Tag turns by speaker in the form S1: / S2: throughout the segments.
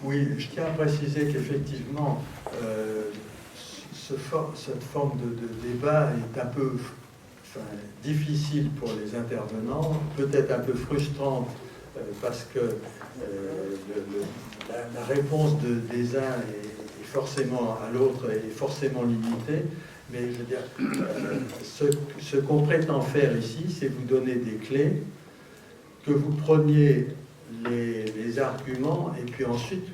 S1: Oui, je tiens à préciser qu'effectivement, cette forme de débat est un peu difficile pour les intervenants, peut-être un peu frustrante parce que la réponse des uns est forcément à l'autre est forcément limitée. Mais je veux dire, ce qu'on prétend faire ici, c'est vous donner des clés, que vous preniez les arguments, et puis ensuite,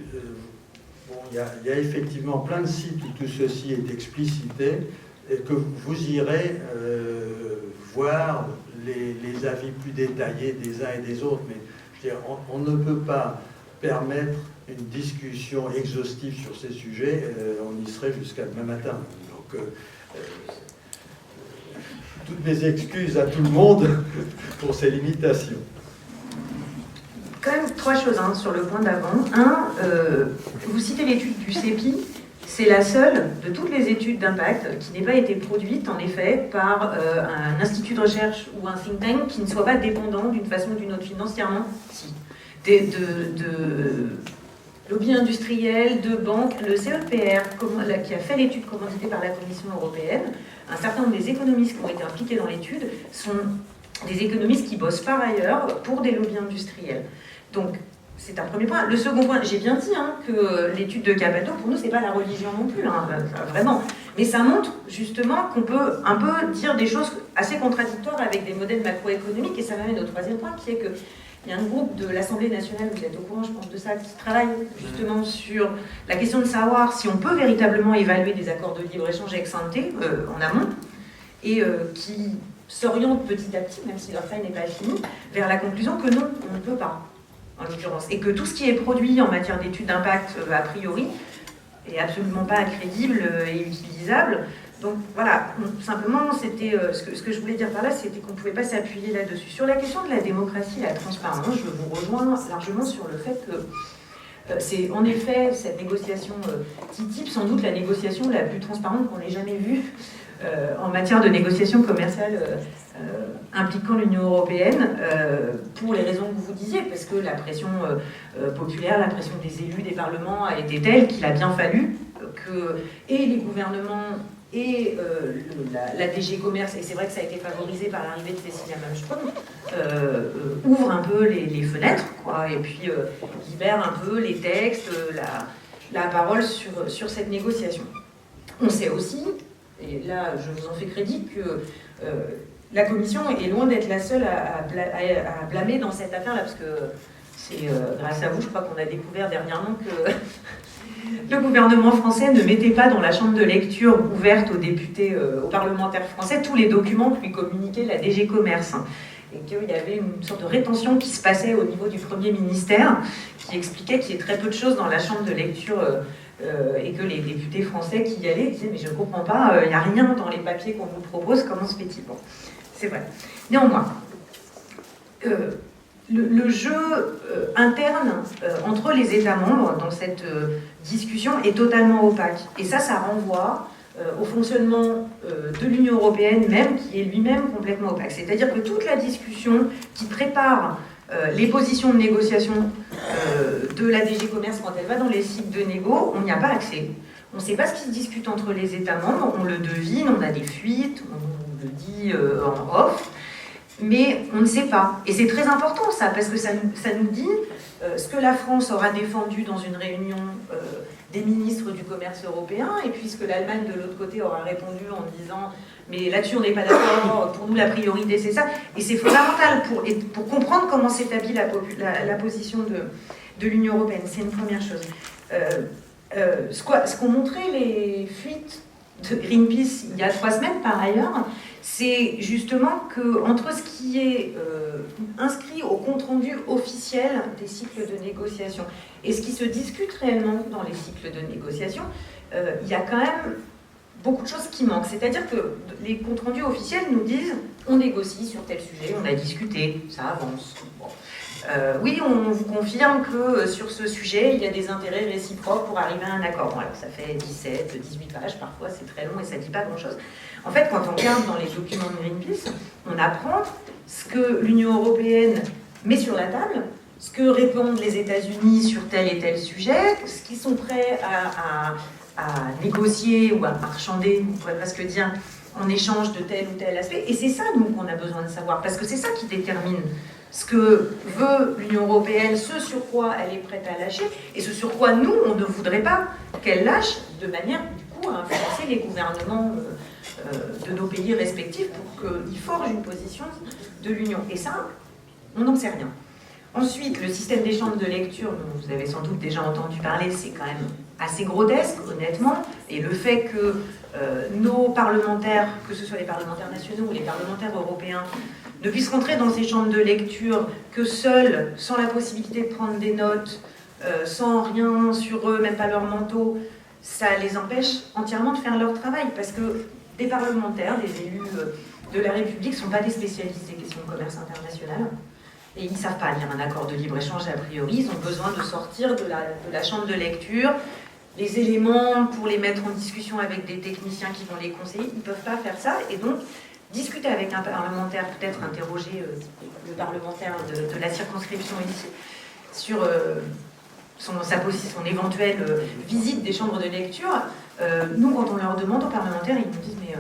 S1: il y a effectivement plein de sites où tout ceci est explicité, et que vous irez voir les avis plus détaillés des uns et des autres. Mais je veux dire, on ne peut pas permettre une discussion exhaustive sur ces sujets, on y serait jusqu'à demain matin. Donc, toutes mes excuses à tout le monde pour ces limitations.
S2: Quand même, 3 choses sur le point d'avant. Vous citez l'étude du CEPI, c'est la seule de toutes les études d'impact qui n'ait pas été produite, en effet, par un institut de recherche ou un think tank qui ne soit pas dépendant d'une façon ou d'une autre financièrement, si, de lobby industriel, de banques, le CEPR, qui a fait l'étude commanditée par la Commission européenne, un certain nombre des économistes qui ont été impliqués dans l'étude sont des économistes qui bossent par ailleurs pour des lobbies industriels. Donc, c'est un premier point. Le second point, j'ai bien dit que l'étude de Capello, pour nous, c'est pas la religion non plus, vraiment. Mais ça montre justement qu'on peut un peu dire des choses assez contradictoires avec des modèles macroéconomiques, et ça m'amène au troisième point, qui est que il y a un groupe de l'Assemblée nationale, vous êtes au courant, je pense, de ça, qui travaille justement sur la question de savoir si on peut véritablement évaluer des accords de libre-échange ex ante en amont, et qui s'oriente petit à petit, même si leur travail n'est pas fini, vers la conclusion que non, on ne peut pas, en l'occurrence. Et que tout ce qui est produit en matière d'études d'impact, a priori, est absolument pas crédible et utilisable. Donc voilà, simplement, c'était ce que je voulais dire par là, c'était qu'on ne pouvait pas s'appuyer là-dessus. Sur la question de la démocratie et la transparence, je vous rejoins largement sur le fait que c'est en effet cette négociation TTIP, sans doute la négociation la plus transparente qu'on ait jamais vue en matière de négociation commerciale impliquant l'Union européenne, pour les raisons que vous disiez, parce que la pression populaire, la pression des élus, des parlements a été telle qu'il a bien fallu que et les gouvernements et la DG Commerce, et c'est vrai que ça a été favorisé par l'arrivée de Cécilia Malmström, ouvre un peu les fenêtres, quoi, et puis libère un peu les textes, la parole sur cette négociation. On sait aussi, et là je vous en fais crédit, que la Commission est loin d'être la seule à blâmer dans cette affaire-là, parce que c'est grâce à vous, je crois qu'on a découvert dernièrement que le gouvernement français ne mettait pas dans la chambre de lecture ouverte aux députés, aux parlementaires français, tous les documents que lui communiquait la DG Commerce. Et qu'il y avait une sorte de rétention qui se passait au niveau du Premier ministère, qui expliquait qu'il y a très peu de choses dans la chambre de lecture, et que les députés français qui y allaient disaient « mais je ne comprends pas, il n'y a rien dans les papiers qu'on vous propose, comment se fait-il » Bon, c'est vrai. Néanmoins, le jeu interne entre les États membres dans cette discussion est totalement opaque. Et ça renvoie au fonctionnement de l'Union européenne même, qui est lui-même complètement opaque. C'est-à-dire que toute la discussion qui prépare les positions de négociation de la DG Commerce quand elle va dans les sites de négo, on n'y a pas accès. On ne sait pas ce qui se discute entre les États membres, on le devine, on a des fuites, on le dit en off, mais on ne sait pas. Et c'est très important ça, parce que ça nous dit ce que la France aura défendu dans une réunion des ministres du commerce européen, et puis ce que l'Allemagne de l'autre côté aura répondu en disant « mais là-dessus on n'est pas d'accord, pour nous la priorité c'est ça ». Et c'est fondamental pour comprendre comment s'établit la position de l'Union européenne. C'est une première chose. Ce qu'ont montré les fuites de Greenpeace il y a 3 semaines par ailleurs, c'est justement qu'entre ce qui est inscrit au compte-rendu officiel des cycles de négociation et ce qui se discute réellement dans les cycles de négociation, il y a quand même beaucoup de choses qui manquent. C'est-à-dire que les comptes-rendus officiels nous disent « on négocie sur tel sujet, on a discuté, ça avance bon. ». Oui, on vous confirme que sur ce sujet, il y a des intérêts réciproques pour arriver à un accord. Bon, alors ça fait 17, 18 pages, parfois c'est très long et ça ne dit pas grand-chose. En fait, quand on regarde dans les documents de Greenpeace, on apprend ce que l'Union européenne met sur la table, ce que répondent les États-Unis sur tel et tel sujet, ce qu'ils sont prêts à négocier ou à marchander, on pourrait presque dire, en échange de tel ou tel aspect. Et c'est ça, nous, qu'on a besoin de savoir, parce que c'est ça qui détermine ce que veut l'Union européenne, ce sur quoi elle est prête à lâcher, et ce sur quoi nous, on ne voudrait pas qu'elle lâche, de manière, du coup, à influencer les gouvernements de nos pays respectifs pour qu'ils forgent une position de l'Union. Et ça, on n'en sait rien. Ensuite, le système des chambres de lecture, dont vous avez sans doute déjà entendu parler, c'est quand même assez grotesque, honnêtement. Et le fait que nos parlementaires, que ce soit les parlementaires nationaux ou les parlementaires européens, ne puissent rentrer dans ces chambres de lecture que seuls, sans la possibilité de prendre des notes, sans rien sur eux, même pas leur manteau, ça les empêche entièrement de faire leur travail. Parce que des parlementaires, des élus de la République, ne sont pas des spécialistes des questions de commerce international. Et ils ne savent pas lire un accord de libre-échange a priori, ils ont besoin de sortir de la chambre de lecture, les éléments pour les mettre en discussion avec des techniciens qui vont les conseiller, ils ne peuvent pas faire ça, et donc discuter avec un parlementaire, peut-être interroger le parlementaire de la circonscription ici, sur son éventuelle visite des chambres de lecture. Nous, quand on leur demande aux parlementaires, ils nous disent mais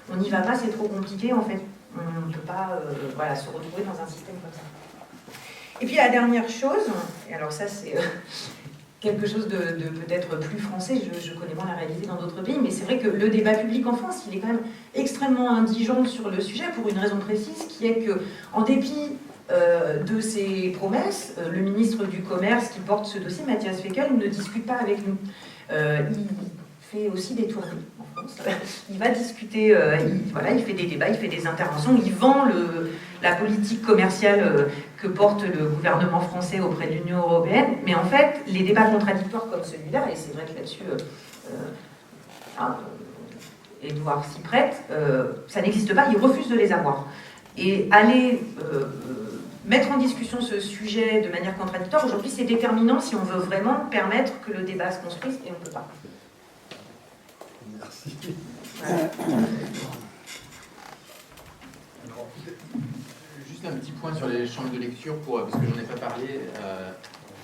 S2: on n'y va pas, c'est trop compliqué, en fait, on ne peut pas se retrouver dans un système comme ça. Et puis la dernière chose, et alors ça c'est quelque chose de peut-être plus français, je connais moins la réalité dans d'autres pays, mais c'est vrai que le débat public en France, il est quand même extrêmement indigent sur le sujet pour une raison précise, qui est que, en dépit de ses promesses, le ministre du Commerce qui porte ce dossier, Matthias Fekl, ne discute pas avec nous. Il fait aussi des tournées en France. Il va discuter, il fait des débats, il fait des interventions, il vend la politique commerciale que porte le gouvernement français auprès de l'Union européenne. Mais en fait, les débats contradictoires comme celui-là, et c'est vrai que là-dessus, Édouard s'y prête, ça n'existe pas, il refuse de les avoir. Et aller mettre en discussion ce sujet de manière contradictoire, aujourd'hui, c'est déterminant si on veut vraiment permettre que le débat se construise, et on ne peut pas.
S1: Merci.
S3: Juste un petit point sur les chambres de lecture, parce que j'en ai pas parlé,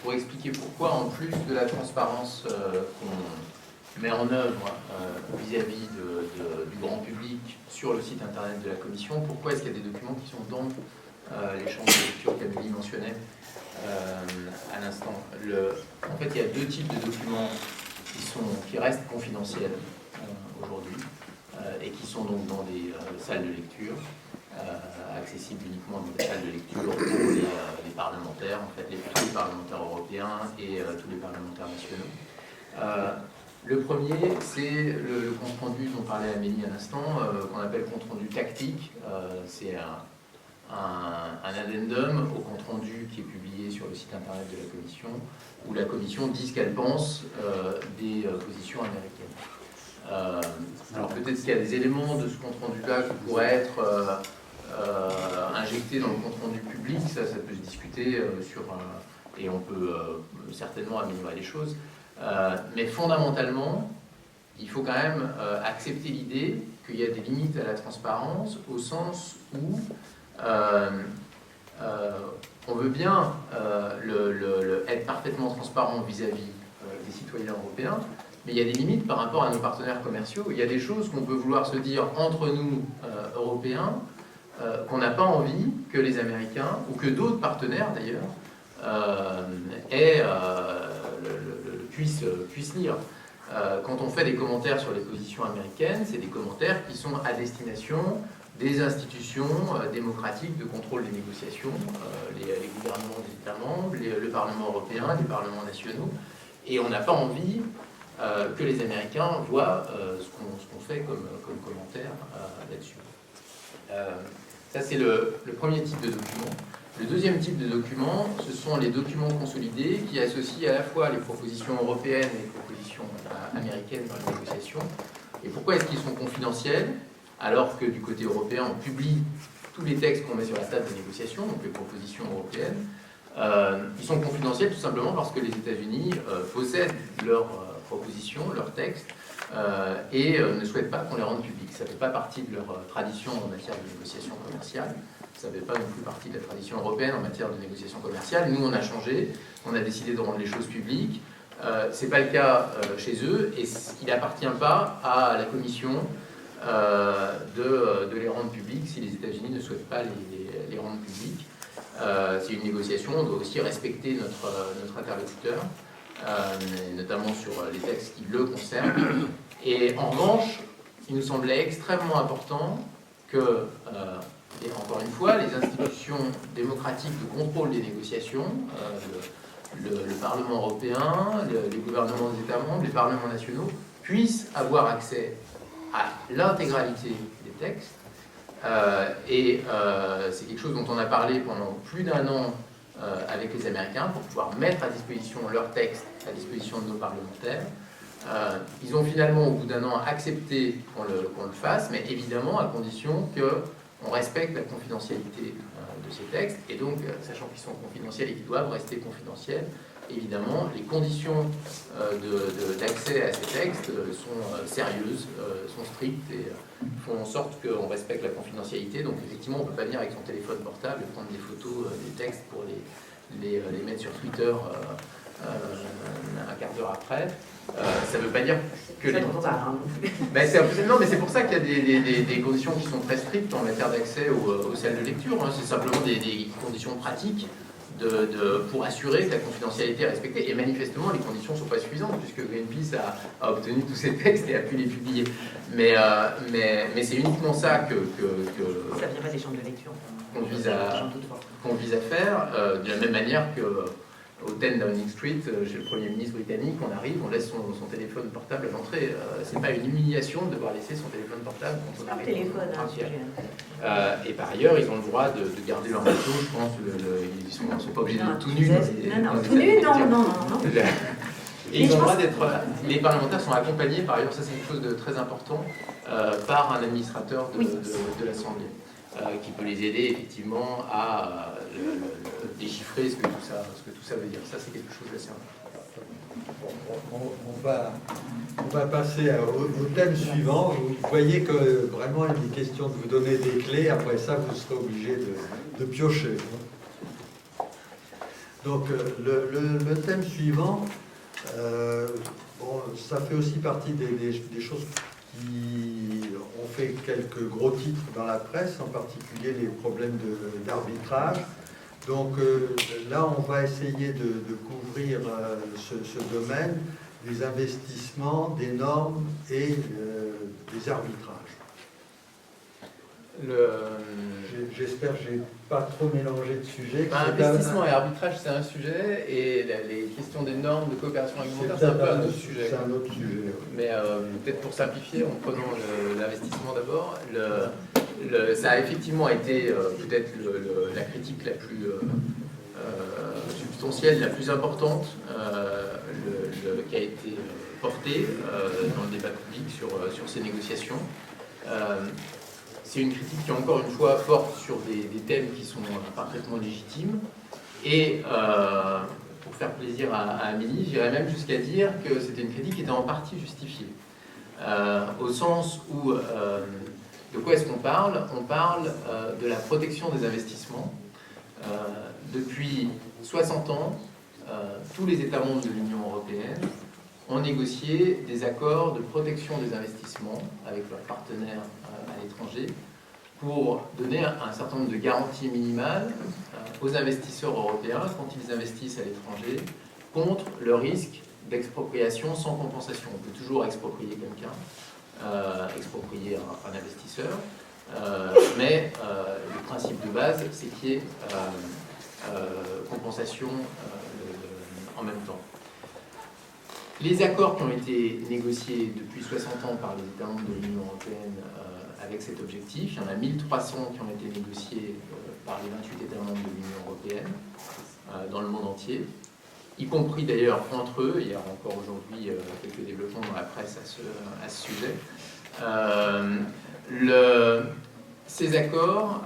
S3: pour expliquer pourquoi, en plus de la transparence qu'on met en œuvre vis-à-vis du grand public sur le site internet de la Commission, pourquoi est-ce qu'il y a des documents qui sont dans les chambres de lecture qu'Amélie mentionnait à l'instant. En fait, il y a deux types de documents qui restent confidentiels aujourd'hui et qui sont donc dans des salles de lecture, accessibles uniquement dans des salles de lecture pour les parlementaires, en fait, tous les parlementaires européens et tous les parlementaires nationaux. Le premier, c'est le compte-rendu dont parlait Amélie à l'instant, qu'on appelle compte-rendu tactique. C'est un addendum au compte-rendu qui est publié sur le site internet de la Commission, où la Commission dit ce qu'elle pense des positions américaines. Alors peut-être qu'il y a des éléments de ce compte-rendu-là qui pourraient être injectés dans le compte-rendu public, ça peut se discuter et on peut certainement améliorer les choses. Mais fondamentalement, il faut quand même accepter l'idée qu'il y a des limites à la transparence, au sens où on veut bien être parfaitement transparent vis-à-vis des citoyens européens, mais il y a des limites par rapport à nos partenaires commerciaux. Il y a des choses qu'on peut vouloir se dire entre nous, Européens, qu'on n'a pas envie que les Américains, ou que d'autres partenaires d'ailleurs, puissent lire. Quand on fait des commentaires sur les positions américaines, c'est des commentaires qui sont à destination des institutions démocratiques de contrôle des négociations, les gouvernements des États membres, le Parlement européen, les parlements nationaux, et on n'a pas envie que les Américains voient ce qu'on fait comme commentaire là-dessus. Ça, c'est le premier type de document. Le deuxième type de document, ce sont les documents consolidés qui associent à la fois les propositions européennes et les propositions américaines dans les négociations. Et pourquoi est-ce qu'ils sont confidentiels, alors que du côté européen, on publie tous les textes qu'on met sur la table de négociation, donc les propositions européennes. Ils sont confidentiels tout simplement parce que les États-Unis possèdent leurs propositions, leurs textes, et ne souhaitent pas qu'on les rende publics. Ça ne fait pas partie de leur tradition en matière de négociation commerciale. ça ne fait pas non plus partie de la tradition européenne en matière de négociation commerciale. Nous, on a changé, on a décidé de rendre les choses publiques. Ce n'est pas le cas chez eux, et il n'appartient pas à la Commission de les rendre publiques si les États-Unis ne souhaitent pas les rendre publiques. C'est une négociation, on doit aussi respecter notre interlocuteur, notamment sur les textes qui le concernent. Et en revanche, il nous semblait extrêmement important que, et encore une fois, les institutions démocratiques de contrôle des négociations, le Parlement européen, les gouvernements des États membres, les parlements nationaux, puissent avoir accès à l'intégralité des textes. C'est quelque chose dont on a parlé pendant plus d'1 an avec les Américains pour pouvoir mettre à disposition leurs textes à disposition de nos parlementaires. Ils ont finalement, au bout d'1 an, accepté qu'on le fasse, mais évidemment à condition qu'on respecte la confidentialité de ces textes, et donc, sachant qu'ils sont confidentiels et qu'ils doivent rester confidentiels, évidemment, les conditions d'accès à ces textes sont sérieuses, sont strictes et font en sorte qu'on respecte la confidentialité. Donc effectivement, on ne peut pas venir avec son téléphone portable et prendre des photos des textes pour les mettre sur Twitter un quart d'heure après. Ça ne veut pas dire que... Non, mais c'est pour ça qu'il y a des conditions qui sont très strictes en matière d'accès aux salles de lecture. Hein. C'est simplement des conditions pratiques pour assurer que la confidentialité est respectée. Et manifestement, les conditions ne sont pas suffisantes, puisque Greenpeace a obtenu tous ces textes et a pu les publier. Mais c'est uniquement ça que
S2: ça vient pas des chambres de lecture.
S3: qu'on vise à faire, de la même manière qu'au 10 Downing Street, chez le Premier ministre britannique, on arrive, on laisse son téléphone portable à l'entrée. C'est pas une humiliation de devoir laisser son téléphone portable quand on arrive. Et par ailleurs, ils ont le droit de garder leur manteau, je pense. Ils ne sont pas obligés d'être tout nus.
S2: Non, tout nus, non.
S3: Et ils ont le droit d'être... Les parlementaires sont accompagnés, par ailleurs, ça c'est quelque chose de très important, par un administrateur de l'Assemblée, qui peut les aider effectivement à déchiffrer ce que tout ça veut dire. Ça c'est quelque chose d'assez important.
S1: On va passer au thème suivant. Vous voyez que vraiment il est question de vous donner des clés. Après ça, vous serez obligé de piocher. Donc le thème suivant, ça fait aussi partie des choses qui ont fait quelques gros titres dans la presse, en particulier les problèmes d'arbitrage. Donc là, on va essayer de couvrir ce domaine, des investissements, des normes et des arbitrages. J'espère que je n'ai pas trop mélangé de sujets.
S3: Investissement et arbitrage, c'est un sujet, et les questions des normes de coopération réglementaire, c'est un peu un autre sujet.
S1: C'est un autre sujet.
S3: Mais peut-être pour simplifier, en prenant l'investissement d'abord, ça a effectivement été peut-être la critique la plus substantielle, la plus importante qui a été portée dans le débat public sur ces négociations. C'est une critique qui, encore une fois, porte sur des thèmes qui sont parfaitement légitimes. Et pour faire plaisir à Amélie, j'irais même jusqu'à dire que c'était une critique qui était en partie justifiée. Au sens où, de quoi est-ce qu'on parle? On parle de la protection des investissements. Depuis 60 ans, tous les États membres de l'Union européenne ont négocié des accords de protection des investissements avec leurs partenaires à l'étranger pour donner un certain nombre de garanties minimales aux investisseurs européens quand ils investissent à l'étranger contre le risque d'expropriation sans compensation. On peut toujours exproprier quelqu'un, exproprier un investisseur, mais le principe de base, c'est qu'il y ait compensation en même temps. Les accords qui ont été négociés depuis 60 ans par les États membres de l'Union européenne avec cet objectif, il y en a 1300 qui ont été négociés par les 28 États membres de l'Union européenne dans le monde entier, y compris d'ailleurs entre eux. Il y a encore aujourd'hui quelques développements dans la presse à ce sujet. Ces accords,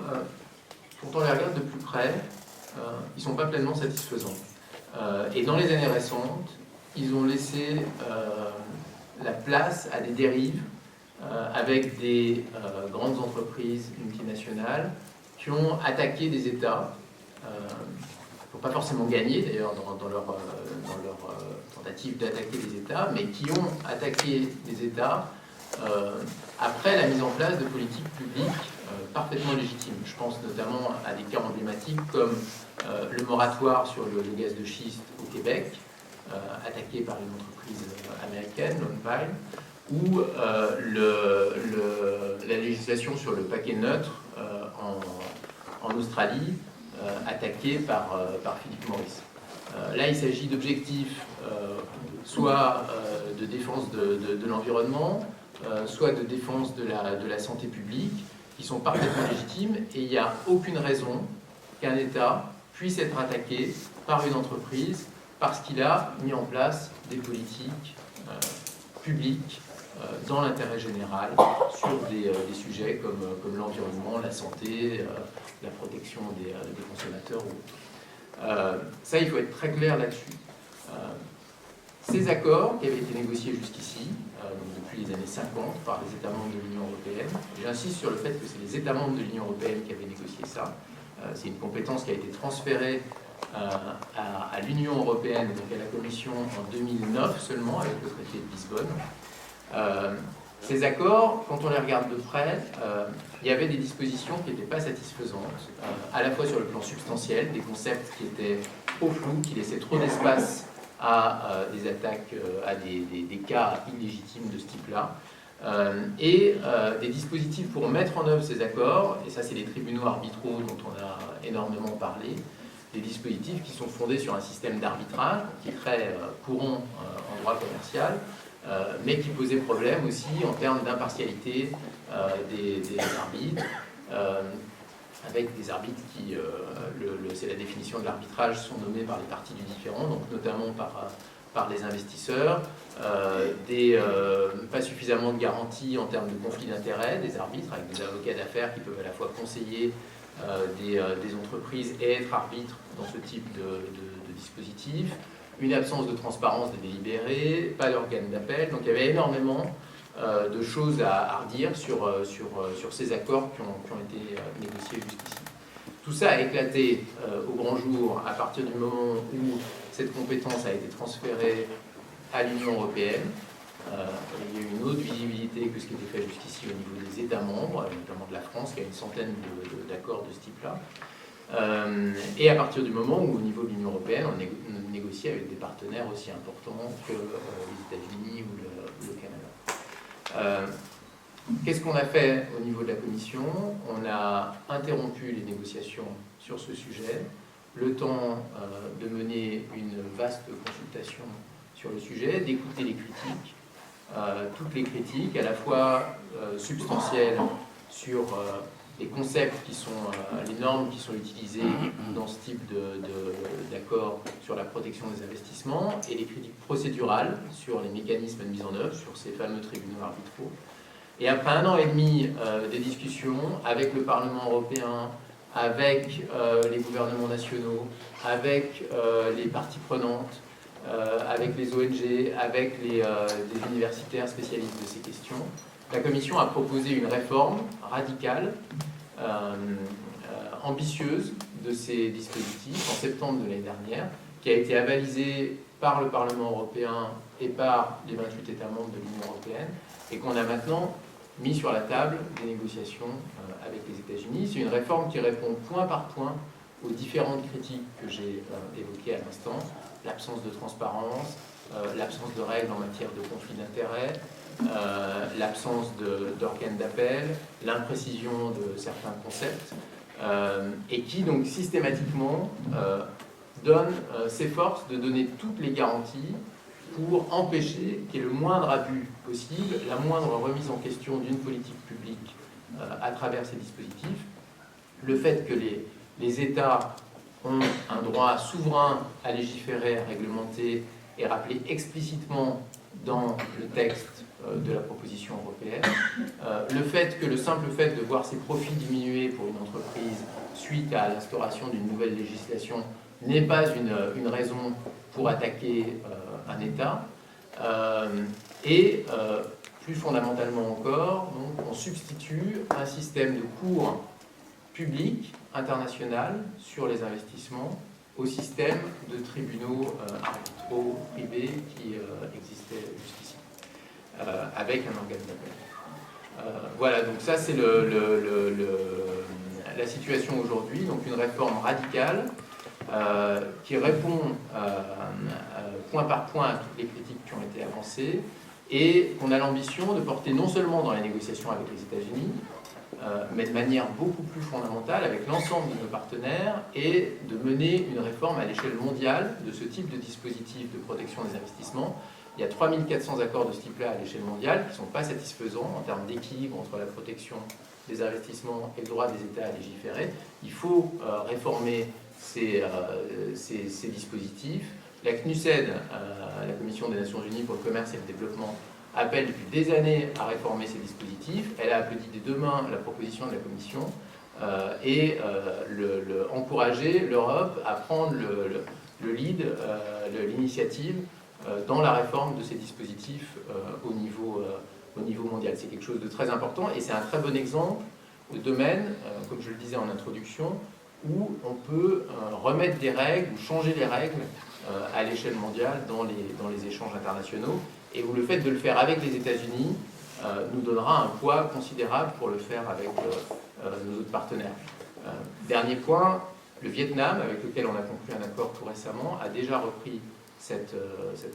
S3: quand on les regarde de plus près, ils ne sont pas pleinement satisfaisants. Et dans les années récentes, ils ont laissé la place à des dérives avec des grandes entreprises multinationales qui ont attaqué des États, qui n'ont pas forcément gagné d'ailleurs dans leur tentative d'attaquer des États, mais qui ont attaqué des États après la mise en place de politiques publiques parfaitement légitimes. Je pense notamment à des cas emblématiques comme le moratoire sur le gaz de schiste au Québec, attaqué par une entreprise américaine, Lone Pine, ou la législation sur le paquet neutre en Australie, attaquée par Philip Morris. Là, il s'agit d'objectifs soit de défense de l'environnement, soit de défense de la santé publique, qui sont parfaitement légitimes, et il n'y a aucune raison qu'un État puisse être attaqué par une entreprise parce qu'il a mis en place des politiques publiques dans l'intérêt général sur des sujets comme l'environnement, la santé, la protection des consommateurs ou autres. Ça, il faut être très clair là-dessus. Ces accords qui avaient été négociés jusqu'ici, depuis les années 50 par les États membres de l'Union européenne, j'insiste sur le fait que c'est les États membres de l'Union européenne qui avaient négocié ça. C'est une compétence qui a été transférée à l'Union européenne, donc à la Commission en 2009 seulement, avec le traité de Lisbonne. Ces accords, quand on les regarde de près, il y avait des dispositions qui n'étaient pas satisfaisantes, à la fois sur le plan substantiel, des concepts qui étaient trop flous, qui laissaient trop d'espace à des attaques, à des cas illégitimes de ce type-là, et des dispositifs pour mettre en œuvre ces accords, et ça c'est les tribunaux arbitraux dont on a énormément parlé, des dispositifs qui sont fondés sur un système d'arbitrage qui est très courant en droit commercial, mais qui posait problème aussi en termes d'impartialité des arbitres, avec des arbitres qui, c'est la définition de l'arbitrage, sont nommés par les parties du différend, donc notamment par les investisseurs, pas suffisamment de garanties en termes de conflit d'intérêts des arbitres, avec des avocats d'affaires qui peuvent à la fois conseiller des entreprises et être arbitres dans ce type de dispositif, une absence de transparence des délibérés, pas d'organe d'appel, donc il y avait énormément de choses à redire sur ces accords qui ont été négociés jusqu'ici. Tout ça a éclaté au grand jour à partir du moment où cette compétence a été transférée à l'Union européenne. Il y a eu une autre visibilité que ce qui était fait jusqu'ici au niveau des États membres, notamment de la France, qui a une centaine d'accords de ce type-là. Et à partir du moment où, au niveau de l'Union européenne, on négocie avec des partenaires aussi importants que les États-Unis ou le Canada. Qu'est-ce qu'on a fait au niveau de la Commission? On a interrompu les négociations sur ce sujet, le temps de mener une vaste consultation sur le sujet, d'écouter les critiques, toutes les critiques, à la fois substantielles sur les concepts qui sont, les normes qui sont utilisées dans ce type d'accord sur la protection des investissements, et les critiques procédurales sur les mécanismes de mise en œuvre, sur ces fameux tribunaux arbitraux. Et après 1 an et demi des discussions avec le Parlement européen, avec les gouvernements nationaux, avec les parties prenantes, avec les ONG, avec les universitaires spécialistes de ces questions, la Commission a proposé une réforme radicale, ambitieuse de ces dispositifs en septembre de l'année dernière, qui a été avalisée par le Parlement européen et par les 28 États membres de l'Union européenne, et qu'on a maintenant mis sur la table des négociations avec les États-Unis. C'est une réforme qui répond point par point aux différentes critiques que j'ai évoquées à l'instant: l'absence de transparence, l'absence de règles en matière de conflit d'intérêts, l'absence d'organes d'appel, l'imprécision de certains concepts, et qui donc systématiquement s'efforce de donner toutes les garanties pour empêcher qu'il y ait le moindre abus possible, la moindre remise en question d'une politique publique à travers ces dispositifs. Le fait que les États ont un droit souverain à légiférer, à réglementer, est rappelé explicitement dans le texte de la proposition européenne. Le fait que le simple fait de voir ses profits diminuer pour une entreprise suite à l'instauration d'une nouvelle législation n'est pas une raison pour attaquer un État. Et plus fondamentalement encore, donc, on substitue un système de cours public, international, sur les investissements au système de tribunaux arbitraux privés qui existaient jusqu'ici, avec un organe d'appel. Voilà, donc ça c'est la situation aujourd'hui, donc une réforme radicale qui répond point par point à toutes les critiques qui ont été avancées et qu'on a l'ambition de porter non seulement dans les négociations avec les États-Unis, mais de manière beaucoup plus fondamentale avec l'ensemble de nos partenaires et de mener une réforme à l'échelle mondiale de ce type de dispositif de protection des investissements. Il y a 3400 accords de ce type-là à l'échelle mondiale qui ne sont pas satisfaisants en termes d'équilibre entre la protection des investissements et le droit des États à légiférer. Il faut réformer ces dispositifs. La CNUSED, la Commission des Nations Unies pour le commerce et le développement, appelle depuis des années à réformer ces dispositifs. Elle a applaudi dès demain la proposition de la Commission et encourager l'Europe à prendre le lead, l'initiative dans la réforme de ces dispositifs au niveau mondial. C'est quelque chose de très important et c'est un très bon exemple de domaine, comme je le disais en introduction, où on peut remettre des règles ou changer les règles à l'échelle mondiale dans les échanges internationaux, et où le fait de le faire avec les États-Unis nous donnera un poids considérable pour le faire avec nos autres partenaires. Dernier point, le Vietnam, avec lequel on a conclu un accord tout récemment, a déjà repris cette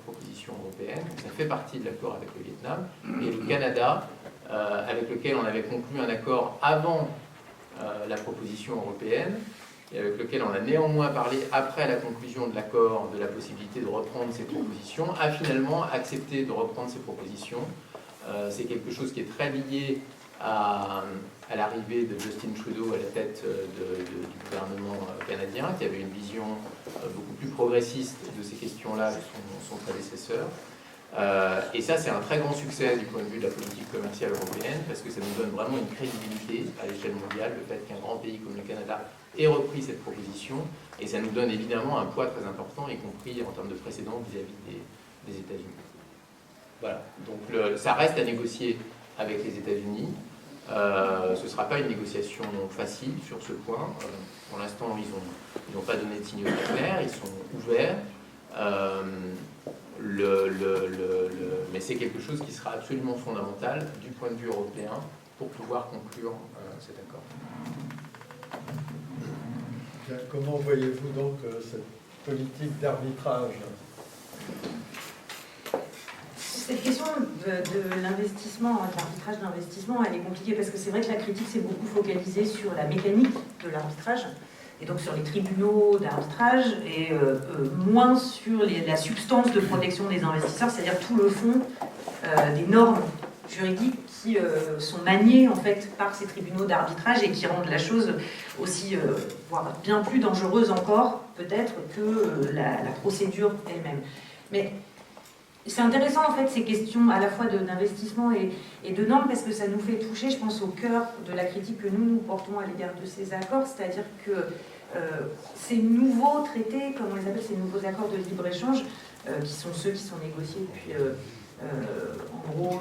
S3: proposition européenne. Ça fait partie de l'accord avec le Vietnam. Et le Canada, avec lequel on avait conclu un accord avant la proposition européenne, et avec lequel on a néanmoins parlé après la conclusion de l'accord de la possibilité de reprendre ces propositions, a finalement accepté de reprendre ces propositions. C'est quelque chose qui est très lié à l'arrivée de Justin Trudeau à la tête du gouvernement canadien, qui avait une vision beaucoup plus progressiste de ces questions-là que son prédécesseur. Et ça, c'est un très grand succès du point de vue de la politique commerciale européenne, parce que ça nous donne vraiment une crédibilité à l'échelle mondiale, le fait qu'un grand pays comme le Canada ait repris cette proposition, et ça nous donne évidemment un poids très important, y compris en termes de précédents vis-à-vis des États-Unis. Voilà, donc ça reste à négocier avec les États-Unis. Ce ne sera pas une négociation facile sur ce point. Pour l'instant, ils n'ont pas donné de signaux clairs, ils sont ouverts. Mais c'est quelque chose qui sera absolument fondamental du point de vue européen pour pouvoir conclure cet accord.
S1: Bien, comment voyez-vous donc cette politique d'arbitrage ?
S2: Cette question de l'investissement, de l'arbitrage d'investissement, elle est compliquée parce que c'est vrai que la critique s'est beaucoup focalisée sur la mécanique de l'arbitrage et donc sur les tribunaux d'arbitrage et moins sur la substance de protection des investisseurs, c'est-à-dire tout le fond des normes juridiques qui sont maniées en fait par ces tribunaux d'arbitrage et qui rendent la chose aussi, voire bien plus dangereuse encore peut-être que la procédure elle-même. Mais c'est intéressant en fait ces questions à la fois d'investissement et de normes parce que ça nous fait toucher, je pense, au cœur de la critique que nous portons à l'égard de ces accords, c'est-à-dire que ces nouveaux traités, comme on les appelle, ces nouveaux accords de libre-échange, qui sont ceux qui sont négociés depuis en gros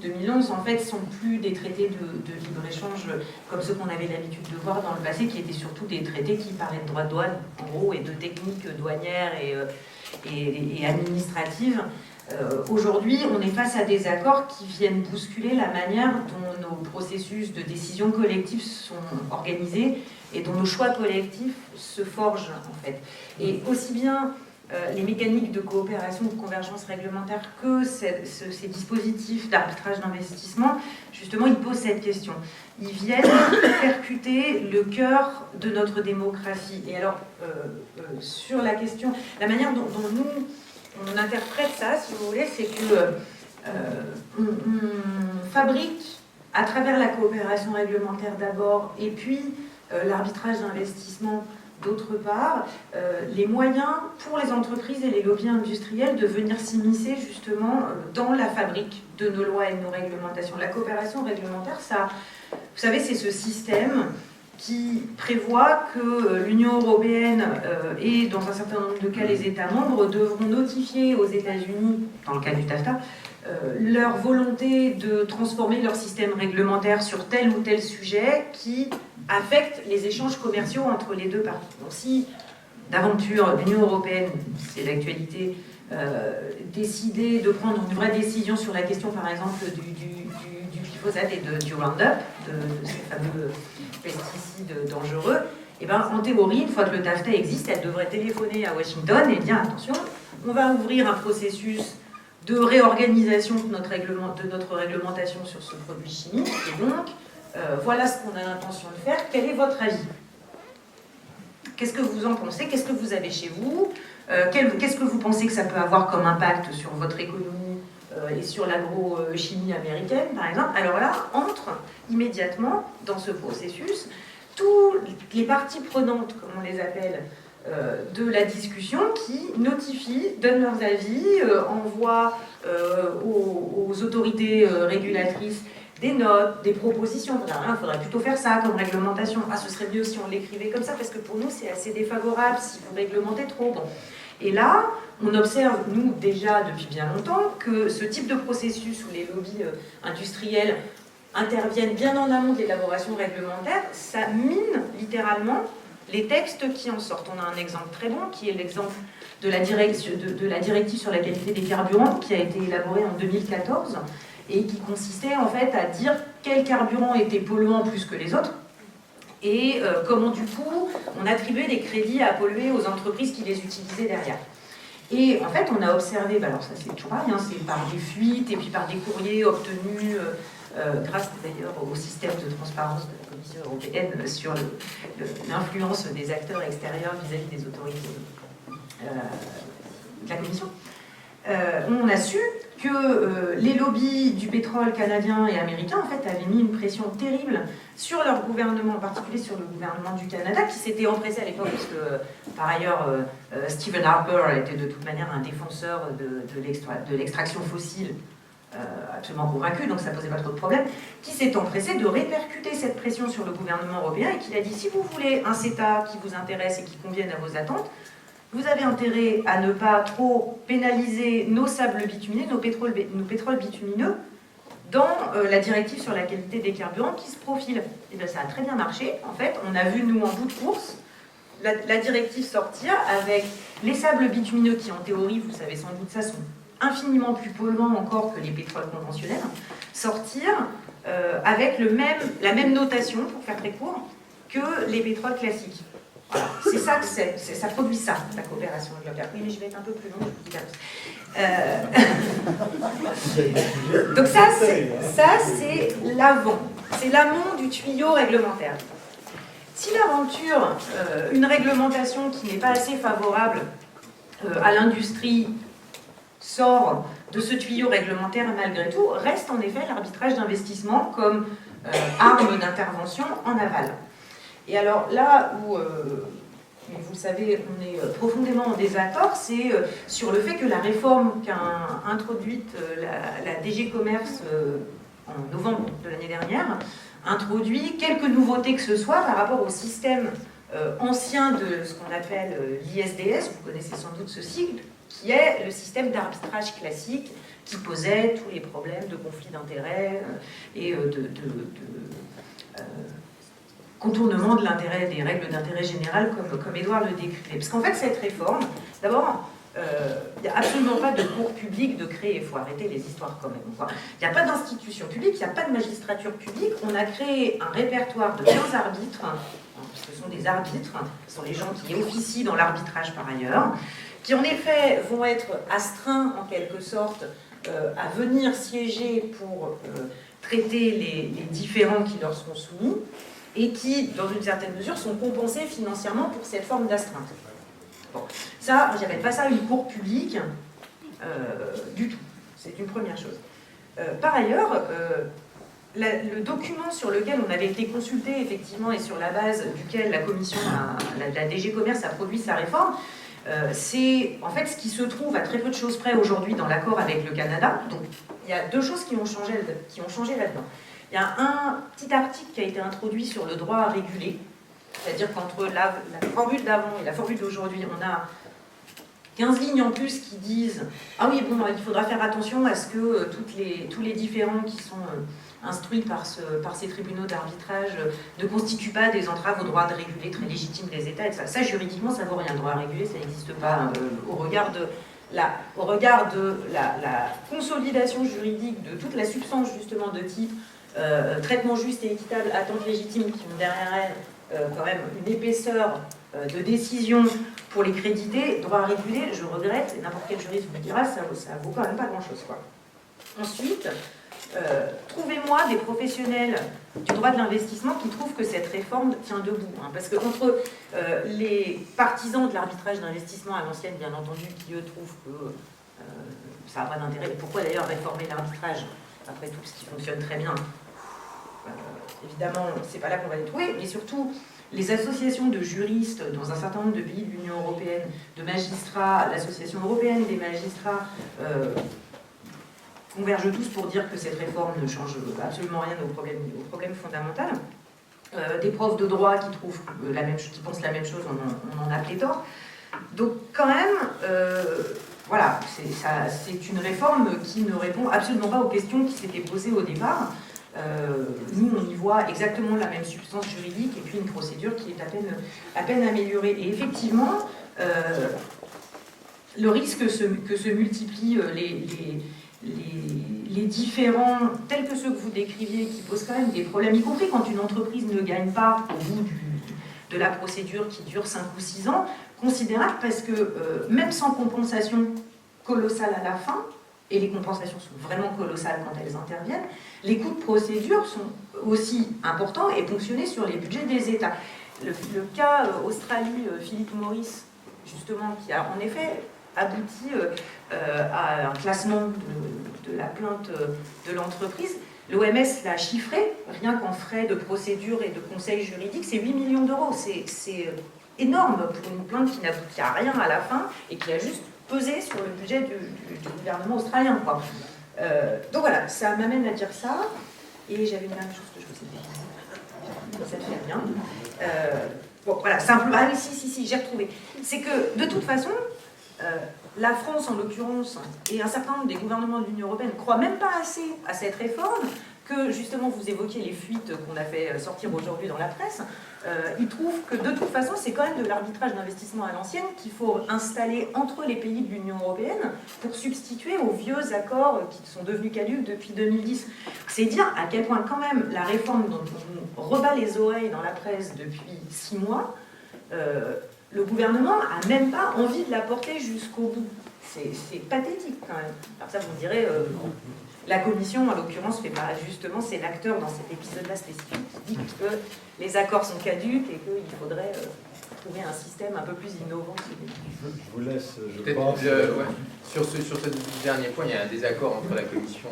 S2: 2010-2011, en fait, sont plus des traités de libre-échange comme ceux qu'on avait l'habitude de voir dans le passé, qui étaient surtout des traités qui parlaient de droits de douane, en gros, et de techniques douanières et administratives. Aujourd'hui, on est face à des accords qui viennent bousculer la manière dont nos processus de décision collective sont organisés et dont nos choix collectifs se forgent, en fait. Et aussi bien les mécaniques de coopération ou de convergence réglementaire que ces dispositifs d'arbitrage d'investissement, justement, ils posent cette question. Ils viennent percuter le cœur de notre démocratie. Et alors, sur la question, la manière dont nous, on interprète ça, si vous voulez, c'est que on fabrique, à travers la coopération réglementaire d'abord, et puis l'arbitrage d'investissement d'autre part, les moyens pour les entreprises et les lobbies industriels de venir s'immiscer justement dans la fabrique de nos lois et de nos réglementations. La coopération réglementaire, ça, vous savez, c'est ce système qui prévoit que l'Union européenne et dans un certain nombre de cas les États membres devront notifier aux États-Unis, dans le cas du TAFTA, leur volonté de transformer leur système réglementaire sur tel ou tel sujet qui affecte les échanges commerciaux entre les deux parties. Donc si d'aventure l'Union européenne, c'est l'actualité, décider de prendre une vraie décision sur la question, par exemple, du glyphosate et du Roundup, de ces fameux pesticides dangereux, et ben, en théorie, une fois que le TAFTA existe, elle devrait téléphoner à Washington et dire attention, on va ouvrir un processus de réorganisation de notre réglementation sur ce produit chimique, et donc voilà ce qu'on a l'intention de faire. Quel est votre avis? Qu'est-ce que vous en pensez? Qu'est-ce que vous avez chez vous? Qu'est-ce que vous pensez que ça peut avoir comme impact sur votre économie et sur l'agrochimie américaine, par exemple? Alors là, entre immédiatement dans ce processus toutes les parties prenantes, comme on les appelle, de la discussion, qui notifient, donnent leurs avis, envoient aux autorités régulatrices des notes, des propositions. Il faudrait plutôt faire ça comme réglementation. Ah, ce serait mieux si on l'écrivait comme ça, parce que pour nous, c'est assez défavorable si vous réglementez trop. Bon. Et là, on observe, nous, déjà depuis bien longtemps, que ce type de processus où les lobbies industriels interviennent bien en amont de l'élaboration réglementaire, ça mine littéralement les textes qui en sortent. On a un exemple très bon, qui est l'exemple de la directive sur la qualité des carburants, qui a été élaborée en 2014, et qui consistait en fait à dire quels carburants étaient polluants plus que les autres, et comment du coup on attribuait des crédits à polluer aux entreprises qui les utilisaient derrière. Et en fait on a observé, alors ça c'est toujours pareil, c'est par des fuites et puis par des courriers obtenus grâce d'ailleurs au système de transparence de la Commission européenne sur l'influence des acteurs extérieurs vis-à-vis des autorités de la Commission. On a su que les lobbies du pétrole canadien et américain en fait, avaient mis une pression terrible sur leur gouvernement, en particulier sur le gouvernement du Canada, qui s'était empressé à l'époque, parce que par ailleurs Stephen Harper était de toute manière un défenseur de l'extraction fossile, absolument convaincu, donc ça ne posait pas trop de problème, qui s'est empressé de répercuter cette pression sur le gouvernement européen et qui a dit si vous voulez un CETA qui vous intéresse et qui convienne à vos attentes, vous avez intérêt à ne pas trop pénaliser nos sables bitumineux, nos pétroles bitumineux, dans la directive sur la qualité des carburants qui se profile. Et bien ça a très bien marché. En fait, on a vu, nous, en bout de course, la directive sortir avec les sables bitumineux qui, en théorie, vous savez sans doute ça, sont infiniment plus polluants encore que les pétroles conventionnels, sortir avec la même notation, pour faire très court, que les pétroles classiques. Voilà. C'est ça que ça produit ça, la coopération globale. Oui, mais je vais être un peu plus long, je vous dis donc ça, c'est l'avant. C'est l'amont du tuyau réglementaire. Si l'aventure, une réglementation qui n'est pas assez favorable à l'industrie, sort de ce tuyau réglementaire malgré tout, reste en effet l'arbitrage d'investissement comme arme d'intervention en aval. Et alors là où, vous le savez, on est profondément en désaccord, c'est sur le fait que la réforme qu'a introduite la DG Commerce en novembre de l'année dernière introduit quelques nouveautés que ce soit par rapport au système ancien de ce qu'on appelle l'ISDS, vous connaissez sans doute ce sigle, qui est le système d'arbitrage classique qui posait tous les problèmes de conflit d'intérêts et contournement de l'intérêt, des règles d'intérêt général comme Édouard le décrivait. Parce qu'en fait, cette réforme, d'abord, il n'y a absolument pas de cours public de créer, il faut arrêter les histoires quand même. Il n'y a pas d'institution publique, il n'y a pas de magistrature publique, on a créé un répertoire de 15 arbitres, ce sont des arbitres, ce sont les gens qui officient dans l'arbitrage par ailleurs, qui en effet vont être astreints en quelque sorte à venir siéger pour traiter les différends qui leur seront soumis, et qui, dans une certaine mesure, sont compensés financièrement pour cette forme d'astreinte. Bon, ça, je n'appelle pas ça une cour publique du tout. C'est une première chose. Par ailleurs, le document sur lequel on avait été consulté, effectivement, et sur la base duquel la commission, la DG Commerce a produit sa réforme, c'est en fait ce qui se trouve à très peu de choses près aujourd'hui dans l'accord avec le Canada. Donc, il y a deux choses qui ont changé là-dedans. Il y a un petit article qui a été introduit sur le droit à réguler, c'est-à-dire qu'entre la formule d'avant et la formule d'aujourd'hui, on a 15 lignes en plus qui disent « Ah oui, bon, il faudra faire attention à ce que tous les différends qui sont instruits par ces tribunaux d'arbitrage ne constituent pas des entraves au droit de réguler très légitime des États. Et ça, juridiquement, ça vaut rien. Le droit à réguler, ça n'existe pas au regard de la consolidation juridique de toute la substance, justement, de type traitement juste et équitable, attentes légitimes, qui ont derrière elles quand même une épaisseur de décision pour les créditer. Droit à réguler, je regrette, et n'importe quel juriste vous dira, ça vaut quand même pas grand-chose, quoi. Ensuite, trouvez-moi des professionnels du droit de l'investissement qui trouvent que cette réforme tient debout. Hein, parce que entre les partisans de l'arbitrage d'investissement à l'ancienne, bien entendu, qui eux trouvent que ça n'a pas d'intérêt, pourquoi d'ailleurs réformer l'arbitrage après tout ce qui fonctionne très bien, évidemment, c'est pas là qu'on va les trouver, mais surtout les associations de juristes dans un certain nombre de pays de l'Union européenne, de magistrats, l'Association européenne des magistrats, convergent tous pour dire que cette réforme ne change absolument rien au problème fondamental. Des profs de droit qui trouvent qui pensent la même chose, on en a pléthore. Donc quand même, voilà, c'est une réforme qui ne répond absolument pas aux questions qui s'étaient posées au départ. Nous, on y voit exactement la même substance juridique et puis une procédure qui est à peine améliorée. Et effectivement, le risque que se multiplient les différents, tels que ceux que vous décriviez, qui posent quand même des problèmes, y compris quand une entreprise ne gagne pas au bout de la procédure qui dure 5 ou 6 ans, considérable parce que même sans compensation colossale à la fin, et les compensations sont vraiment colossales quand elles interviennent, les coûts de procédure sont aussi importants et ponctionnés sur les budgets des États. Le cas Australie, Philip Morris, justement, qui a en effet abouti à un classement de la plainte de l'entreprise. L'OMS l'a chiffré, rien qu'en frais de procédure et de conseil juridique, c'est 8 millions d'euros. C'est énorme pour une plainte qui n'aboutit à rien à la fin et qui a juste pesé sur le budget du gouvernement australien, quoi. Donc voilà, ça m'amène à dire ça. Et j'avais une dernière chose que je vous ai dit. Ça te fait bien. Bon, voilà, simplement. Ah oui, si, j'ai retrouvé. C'est que, de toute façon, la France, en l'occurrence, et un certain nombre des gouvernements de l'Union européenne ne croient même pas assez à cette réforme, que justement vous évoquiez les fuites qu'on a fait sortir aujourd'hui dans la presse. Ils trouvent que de toute façon, c'est quand même de l'arbitrage d'investissement à l'ancienne qu'il faut installer entre les pays de l'Union européenne pour substituer aux vieux accords qui sont devenus caducs depuis 2010. C'est dire à quel point quand même la réforme dont on nous rebat les oreilles dans la presse depuis 6 mois, le gouvernement n'a même pas envie de la porter jusqu'au bout. C'est pathétique quand même. Alors ça, vous me direz, la commission, en l'occurrence, fait pas justement, c'est l'acteur dans cet épisode-là spécifique qui dit que les accords sont caducs et qu'il faudrait trouver un système un peu plus innovant.
S1: Je vous laisse, je
S3: pense.
S1: pense.
S3: Sur ce dernier point, il y a un désaccord entre la Commission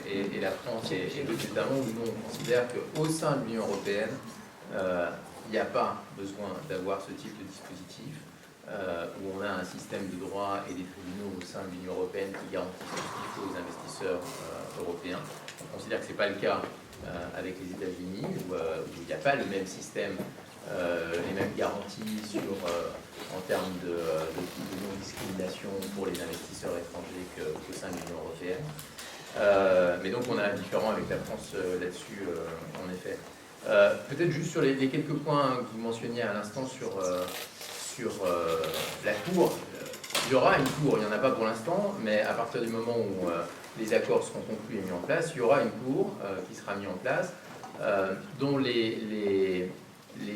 S3: et la France et notamment où nous on considère qu'au sein de l'Union européenne, il n'y a pas besoin d'avoir ce type de dispositif où on a un système de droit et des tribunaux au sein de l'Union européenne qui garantissent tout ce qu'il faut aux investisseurs européens. On considère que ce n'est pas le cas avec les États-Unis où il n'y a pas le même système, les mêmes garanties en termes de non-discrimination pour les investisseurs étrangers qu'au sein de l'Union européenne. Mais donc on a un différent avec la France là-dessus, en effet. Peut-être juste sur les quelques points que vous mentionniez à l'instant sur la Cour. Il y aura une Cour, il n'y en a pas pour l'instant, mais à partir du moment où les accords seront conclus et mis en place, il y aura une Cour qui sera mise en place, dont les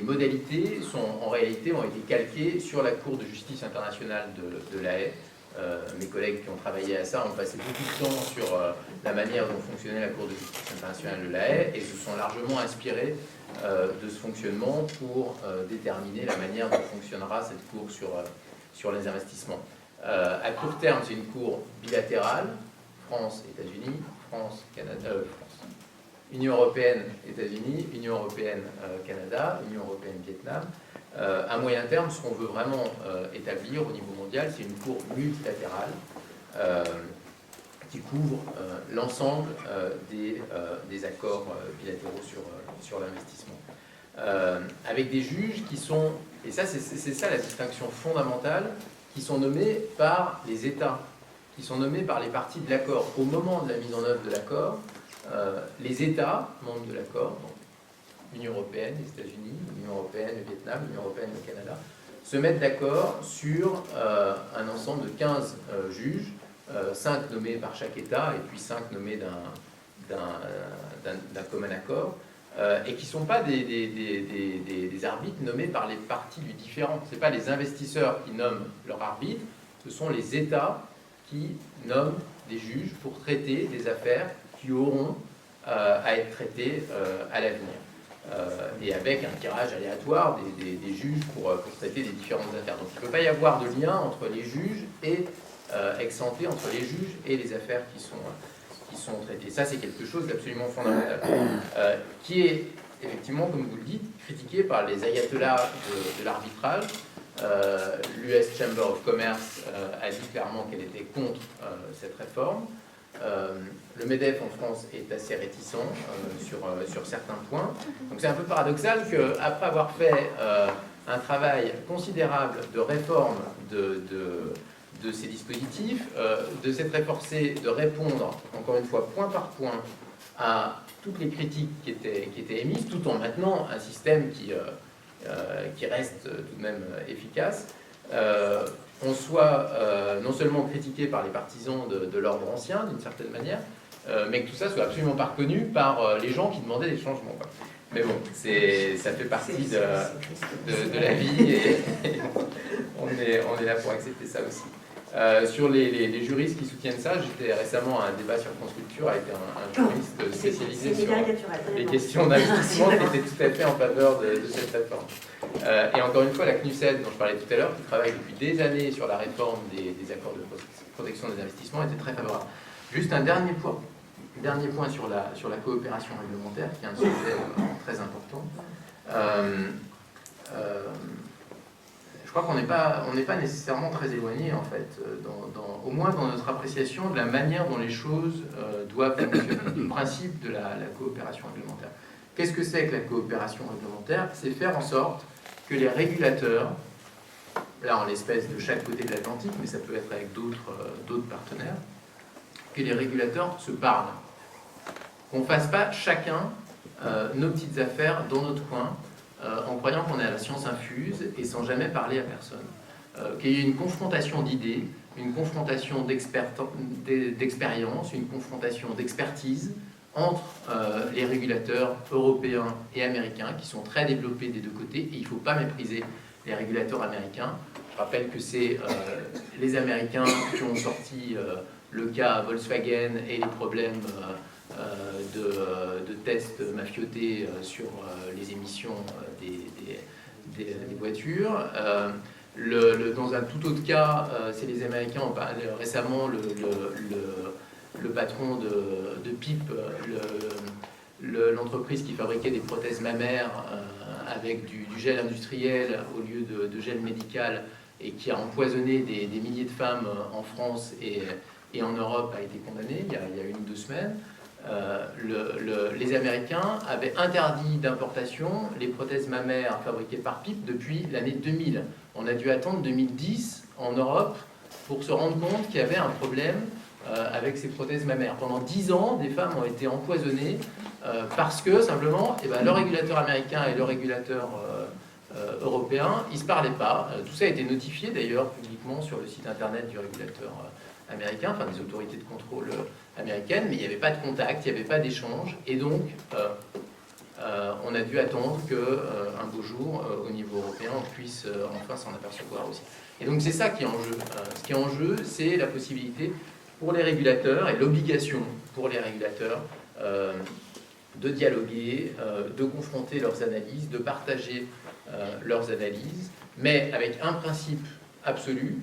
S3: modalités en réalité ont été calquées sur la Cour de justice internationale de La Haye. Mes collègues qui ont travaillé à ça ont passé beaucoup de temps sur la manière dont fonctionnait la Cour de justice internationale de La Haye et se sont largement inspirés de ce fonctionnement pour déterminer la manière dont fonctionnera cette Cour sur les investissements. À court terme, c'est une Cour bilatérale, France-États-Unis, France-Canada, Union européenne, États-Unis, Union européenne, Canada, Union européenne, Vietnam. À moyen terme, ce qu'on veut vraiment établir au niveau mondial, c'est une cour multilatérale qui couvre l'ensemble des accords bilatéraux sur l'investissement. Avec des juges qui sont, et ça c'est ça la distinction fondamentale, qui sont nommés par les États, qui sont nommés par les parties de l'accord. Au moment de la mise en œuvre de l'accord, les États membres de l'accord, donc l'Union européenne, les États-Unis, l'Union européenne, le Vietnam, l'Union européenne, le Canada, se mettent d'accord sur un ensemble de 15 juges, 5 nommés par chaque État et puis 5 nommés d'un commun accord, et qui ne sont pas des arbitres nommés par les parties du différend. Ce n'est pas les investisseurs qui nomment leur arbitre, ce sont les États qui nomment des juges pour traiter des affaires qui auront à être traitées à l'avenir. Et avec un tirage aléatoire des juges pour traiter des différentes affaires. Donc il ne peut pas y avoir de lien entre les juges et ex ante entre les juges et les affaires qui sont traitées. Ça, c'est quelque chose d'absolument fondamental, qui est effectivement, comme vous le dites, critiqué par les ayatollahs de l'arbitrage. L'US Chamber of Commerce a dit clairement qu'elle était contre cette réforme. Le MEDEF en France est assez réticent sur certains points. Donc c'est un peu paradoxal qu'après avoir fait un travail considérable de réforme de ces dispositifs, de s'être efforcé de répondre, encore une fois, point par point, à toutes les critiques qui étaient émises, tout en maintenant un système qui reste tout de même efficace, on soit non seulement critiqué par les partisans de l'ordre ancien, d'une certaine manière, mais que tout ça soit absolument pas reconnu par les gens qui demandaient des changements, quoi. Mais bon, ça fait partie de la vie et on est là pour accepter ça aussi. Sur les juristes qui soutiennent ça, j'étais récemment à un débat sur France Culture avec un juriste spécialisé sur les questions d'investissement qui était tout à fait en faveur de cette réforme. Et encore une fois, la CNUSED, dont je parlais tout à l'heure, qui travaille depuis des années sur la réforme des accords de protection des investissements, était très favorable. Juste un dernier point sur la coopération réglementaire, qui est un sujet très important. Je crois qu'on n'est pas nécessairement très éloigné, en fait, au moins dans notre appréciation de la manière dont les choses doivent fonctionner, du principe de la coopération réglementaire. Qu'est-ce que c'est que la coopération réglementaire? C'est faire en sorte que les régulateurs, là en l'espèce de chaque côté de l'Atlantique, mais ça peut être avec d'autres partenaires, que les régulateurs se parlent. Qu'on ne fasse pas chacun nos petites affaires dans notre coin, en croyant qu'on est à la science infuse et sans jamais parler à personne. Qu'il y ait une confrontation d'idées, une confrontation d'expérience, une confrontation d'expertise entre les régulateurs européens et américains, qui sont très développés des deux côtés, et il ne faut pas mépriser les régulateurs américains. Je rappelle que c'est les Américains qui ont sorti le cas Volkswagen et les problèmes de tests mafiotés sur les émissions des voitures. Dans un tout autre cas, c'est les Américains, récemment le patron de PIP, l'entreprise qui fabriquait des prothèses mammaires avec du gel industriel au lieu de gel médical et qui a empoisonné des milliers de femmes en France et en Europe, a été condamné il y a 1 ou 2 semaines. Les Américains avaient interdit d'importation les prothèses mammaires fabriquées par PIP depuis l'année 2000. On a dû attendre 2010 en Europe pour se rendre compte qu'il y avait un problème avec ces prothèses mammaires. Pendant 10 ans, des femmes ont été empoisonnées parce que, simplement, le régulateur américain et le régulateur européen, ils ne se parlaient pas. Tout ça a été notifié, d'ailleurs, publiquement sur le site internet du régulateur américain, enfin des autorités de contrôle américaines, mais il n'y avait pas de contact, il n'y avait pas d'échange, et donc on a dû attendre qu'un beau jour, au niveau européen, on puisse enfin s'en apercevoir aussi. Et donc c'est ça qui est en jeu. Ce qui est en jeu, c'est la possibilité pour les régulateurs et l'obligation pour les régulateurs de dialoguer, de confronter leurs analyses, de partager leurs analyses, mais avec un principe absolu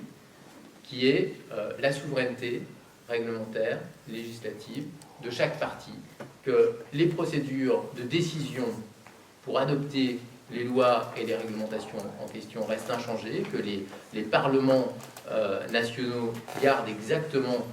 S3: qui est la souveraineté réglementaire, législative de chaque partie, que les procédures de décision pour adopter les lois et les réglementations en question restent inchangées, que les parlements nationaux gardent exactement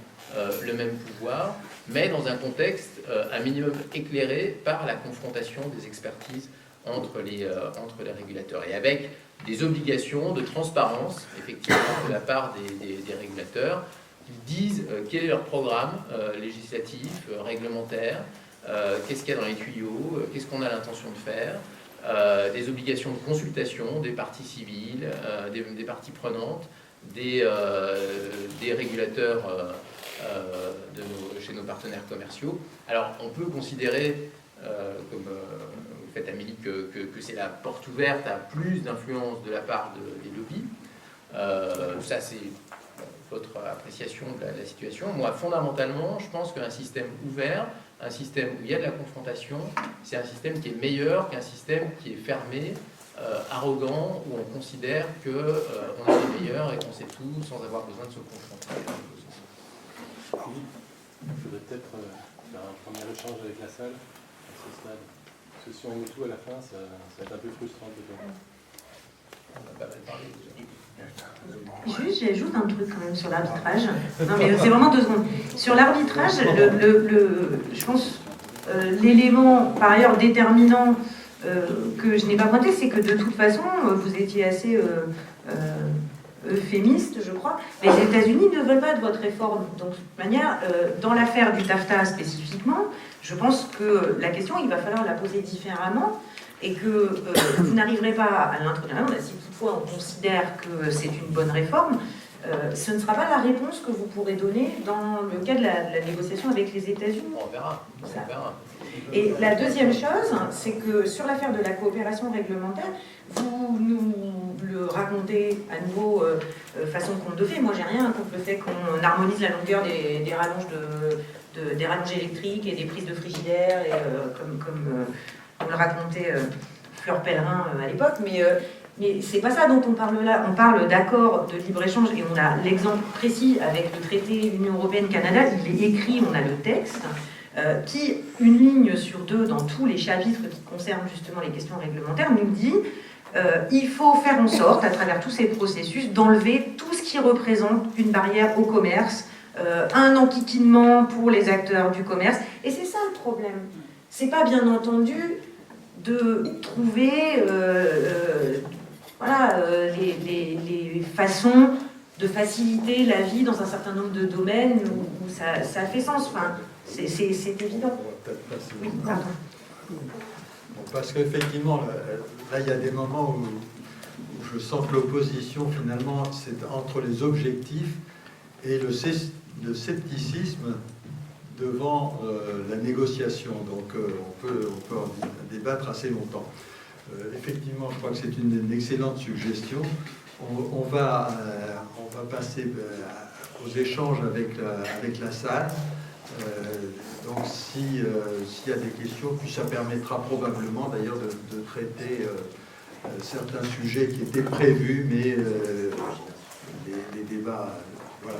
S3: le même pouvoir, mais dans un contexte un minimum éclairé par la confrontation des expertises entre les régulateurs, et avec des obligations de transparence, effectivement, de la part des régulateurs, qui disent quel est leur programme législatif, réglementaire, qu'est-ce qu'il y a dans les tuyaux, qu'est-ce qu'on a l'intention de faire, des obligations de consultation des parties civiles, des parties prenantes, des régulateurs chez nos partenaires commerciaux. Alors, on peut considérer, comme vous faites Amélie, que c'est la porte ouverte à plus d'influence de la part des lobbies. Ça, c'est votre appréciation de la situation. Moi, fondamentalement, je pense qu'un système ouvert, un système où il y a de la confrontation, c'est un système qui est meilleur qu'un système qui est fermé, arrogant, où on considère qu'on est les meilleurs et qu'on sait tout sans avoir besoin de se confronter.
S4: Il faudrait peut-être faire un premier échange avec la salle à ce stade. Parce que si on met tout à la fin, ça va être un peu frustrant peut-être.
S3: On a pas mal parlé déjà.
S2: Juste, j'ajoute un truc quand même sur l'arbitrage. Non, mais c'est vraiment 2 secondes. Sur l'arbitrage, je pense l'élément par ailleurs déterminant que je n'ai pas pointé, c'est que de toute façon, vous étiez assez euphémiste, je crois. Les États-Unis ne veulent pas de votre réforme. Donc, de toute manière, dans l'affaire du TAFTA spécifiquement, je pense que la question, il va falloir la poser différemment. Et que vous n'arriverez pas à l'introduire. Si toutefois on considère que c'est une bonne réforme, ce ne sera pas la réponse que vous pourrez donner dans le cas de la négociation avec les États-Unis.
S3: On verra. On verra.
S2: Et la deuxième chose, c'est que sur l'affaire de la coopération réglementaire, vous nous le racontez à nouveau façon conte de fées. Moi, j'ai rien contre le fait qu'on harmonise la longueur des rallonges des rallonges électriques et des prises de frigidaire, et, comme on le racontait Fleur Pellerin à l'époque, mais c'est pas ça dont on parle là. On parle d'accords de libre-échange et on a l'exemple précis avec le traité Union Européenne-Canada, il est écrit, on a le texte, qui, une ligne sur 2 dans tous les chapitres qui concernent justement les questions réglementaires, nous dit il faut faire en sorte, à travers tous ces processus, d'enlever tout ce qui représente une barrière au commerce, un enquiquinement pour les acteurs du commerce, et c'est ça le problème. C'est pas bien entendu de trouver les façons de faciliter la vie dans un certain nombre de domaines où ça fait sens. Enfin, c'est évident.
S1: On va peut-être passer.
S2: Oui, pardon.
S1: Bon, parce qu'effectivement, là, il y a des moments où je sens que l'opposition, finalement, c'est entre les objectifs et le scepticisme devant la négociation. Donc on peut en débattre assez longtemps. Effectivement, je crois que c'est une excellente suggestion. On va passer aux échanges avec la salle. Donc s'il y a des questions, puis ça permettra probablement d'ailleurs de traiter certains sujets qui étaient prévus, mais les débats, voilà.